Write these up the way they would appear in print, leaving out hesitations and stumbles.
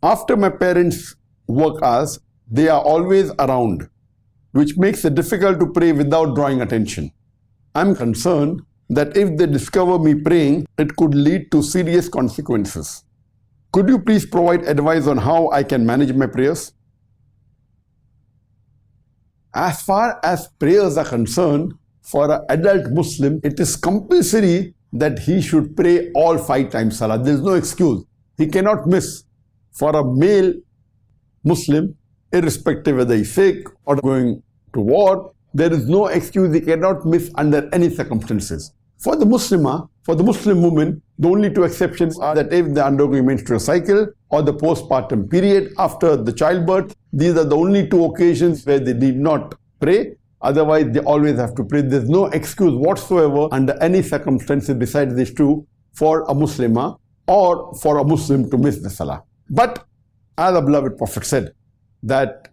After my parents' work hours, they are always around, which makes it difficult to pray without drawing attention. I'm concerned that if they discover me praying, it could lead to serious consequences. Could you please provide advice on how I can manage my prayers? As far as prayers are concerned, for an adult Muslim, it is compulsory that he should pray all 5 times Salah. There is no excuse. He cannot miss. For a male Muslim, irrespective whether he's sick or going to war, there is no excuse. He cannot miss under any circumstances. For the Muslim woman, the only 2 exceptions are that if they are undergoing menstrual cycle or the postpartum period after the childbirth, these are the only 2 occasions where they need not pray. Otherwise, they always have to pray. There's no excuse whatsoever under any circumstances besides these 2 for a Muslimah or for a Muslim to miss the Salah. But as the beloved Prophet said that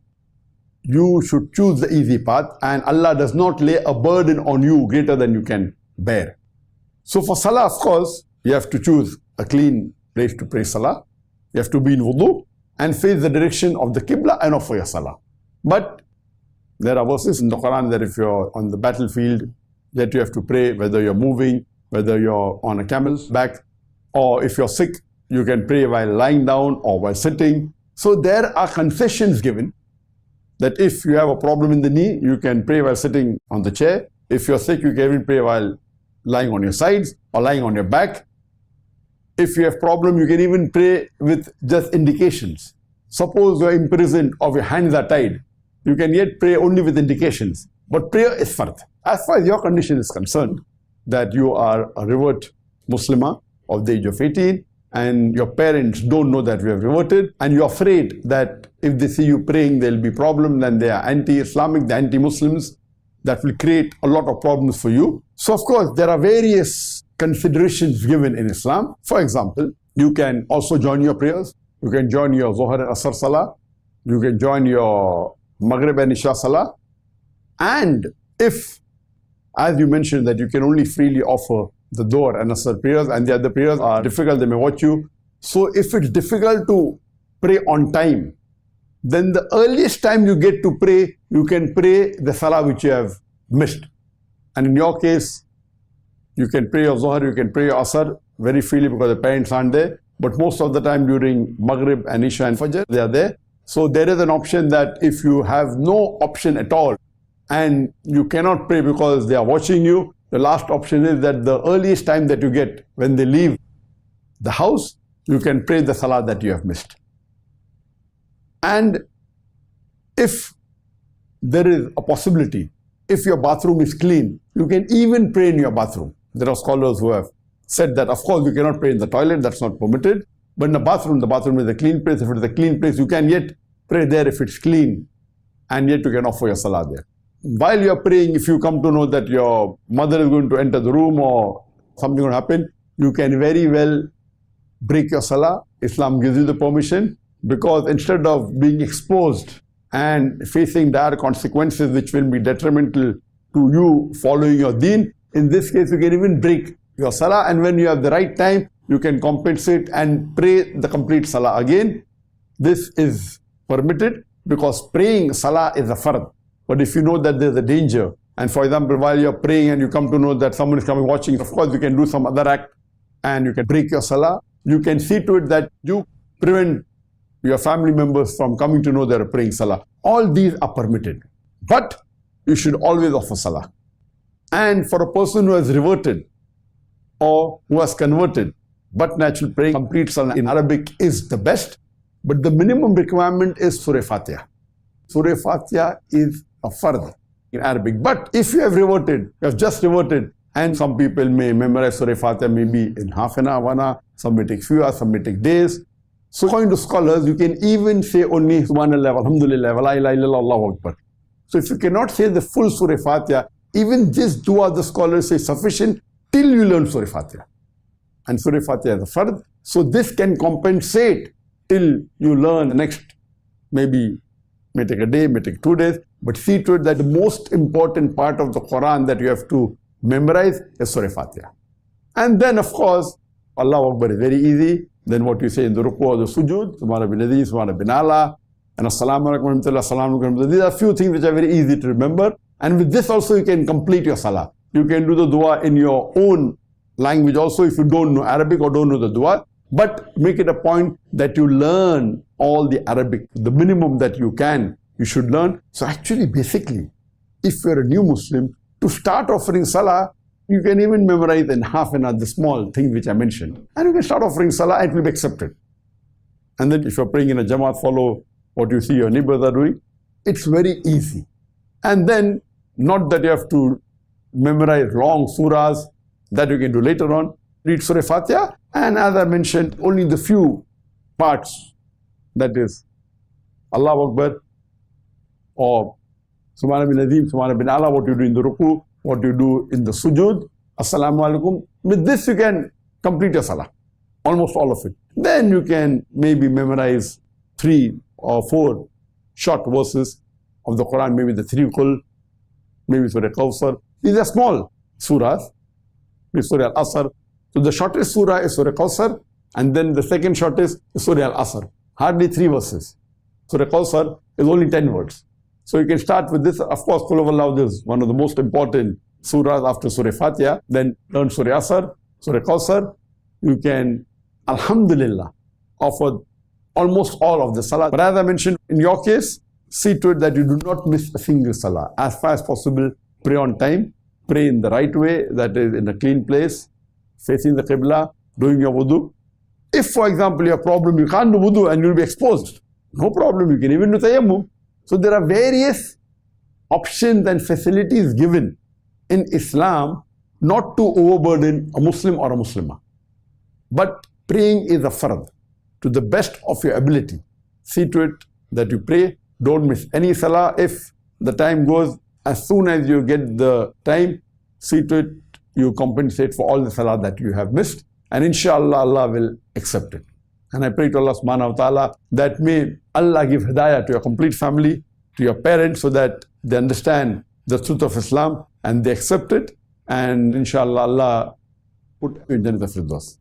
you should choose the easy path, and Allah does not lay a burden on you greater than you can bear. So for Salah, of course, you have to choose a clean place to pray Salah. You have to be in wudu and face the direction of the Qibla and offer your Salah. But there are verses in the Quran that if you're on the battlefield, that you have to pray whether you're moving, whether you're on a camel's back, or if you're sick, you can pray while lying down or while sitting. So there are concessions given that if you have a problem in the knee, you can pray while sitting on the chair. If you're sick, you can even pray while lying on your sides or lying on your back. If you have problem, you can even pray with just indications. Suppose you're imprisoned or your hands are tied, you can yet pray only with indications. But prayer is fard. As far as your condition is concerned, that you are a revert Muslimah of the age of 18, and your parents don't know that you have reverted, and you're afraid that if they see you praying, there'll be problem, then they are anti-Islamic, they're anti-Muslims, that will create a lot of problems for you. So of course, there are various considerations given in Islam. For example, you can also join your prayers. You can join your Zuhr and Asr Salah. You can join your Maghrib and Isha Salah. And if, as you mentioned, that you can only freely offer the Dhuhr and Asr prayers, and the other prayers are difficult, they may watch you. So if it's difficult to pray on time, then the earliest time you get to pray, you can pray the Salah which you have missed. And in your case, you can pray your Zuhr, you can pray your Asr very freely because the parents aren't there. But most of the time during Maghrib and Isha and Fajr, they are there. So there is an option that if you have no option at all and you cannot pray because they are watching you, the last option is that the earliest time that you get when they leave the house, you can pray the Salah that you have missed. And if there is a possibility, if your bathroom is clean, you can even pray in your bathroom. There are scholars who have said that, of course, you cannot pray in the toilet, that's not permitted. But in the bathroom is a clean place. If it is a clean place, you can yet pray there if it's clean, and yet you can offer your Salah there. While you are praying, if you come to know that your mother is going to enter the room or something will happen, you can very well break your Salah. Islam gives you the permission, because instead of being exposed and facing dire consequences which will be detrimental to you following your deen, in this case you can even break your Salah, and when you have the right time, you can compensate and pray the complete Salah again. This is permitted because praying Salah is a fard. But if you know that there's a danger, and for example, while you're praying and you come to know that someone is coming watching, of course you can do some other act and you can break your Salah. You can see to it that you prevent your family members from coming to know they're praying Salah. All these are permitted. But you should always offer Salah. And for a person who has reverted or who has converted, but natural praying complete Salah in Arabic is the best. But the minimum requirement is Surah Fatiha. Surah Fatiha is a fard in Arabic. But if you have reverted, you have just reverted, and some people may memorize Surah Fatiha maybe in half an hour, 1 hour, some may take few hours, some may take days. So according to scholars, you can even say only Subhanallah, Alhamdulillah, La ilaha illallah, Allahu Akbar. So if you cannot say the full Surah Fatiha, even this dua the scholars say sufficient till you learn Surah Fatiha. And Surah Fatiha is a fard. So this can compensate till you learn the next, maybe may take a day, may take 2 days, but see to it that the most important part of the Quran that you have to memorize is Surah Fatiha. And then of course, Allahu Akbar is very easy. then what you say in the ruku or the sujood, Subhana bin Nadeem, Subhana bin Allah, and Assalamu alaikum wa rahmatullah, Assalamu alaikum wa rahmatullah. These are a few things which are very easy to remember. And with this also you can complete your salah. You can do the dua in your own language also if you don't know Arabic or don't know the dua. But make it a point that you learn all the Arabic, the minimum that you can, you should learn. So actually, basically, if you're a new Muslim, to start offering salah, you can even memorize in half an hour the small thing which I mentioned. And you can start offering salah and it will be accepted. And then if you're praying in a Jamaat, follow what you see your neighbors are doing. It's very easy. And then, not that you have to memorize long surahs, that you can do later on. Read Surah Fatiha, and as I mentioned, only the few parts, that is Allahu Akbar or Subhana bin Nadeem, Subhana bin Allah, what you do in the ruku, what you do in the sujood, Assalamu alaikum. With this you can complete your salah, almost all of it. Then you can maybe memorize 3 or 4 short verses of the Quran, maybe the 3 Qul, maybe Surah Kawthar. These are small surahs, maybe Surah Al-Asr. So the shortest surah is Surah Kawthar, and then the second shortest is Surah Al-Asr. Hardly 3 verses. Surah Kawthar is only 10 words. So you can start with this. Of course, Qul Huwallahu is one of the most important surahs after Surah Fatiha. Then learn Surah Asr, Surah Kawthar. You can, Alhamdulillah, offer almost all of the salah. But as I mentioned, in your case, see to it that you do not miss a single salah. As far as possible, pray on time, pray in the right way, that is in a clean place, facing the Qibla, doing your wudu. If, for example, you have a problem, you can't do wudu and you'll be exposed. No problem, you can even do tayammum. So there are various options and facilities given in Islam not to overburden a Muslim or a Muslimah. But praying is a fard to the best of your ability. See to it that you pray, don't miss any salah. If the time goes, as soon as you get the time, see to it you compensate for all the salah that you have missed, and inshallah Allah will accept it. And I pray to Allah subhanahu wa ta'ala that may Allah give hidayah to your complete family, to your parents, so that they understand the truth of Islam and they accept it, and inshallah Allah put you in Jannat al-Firdaus.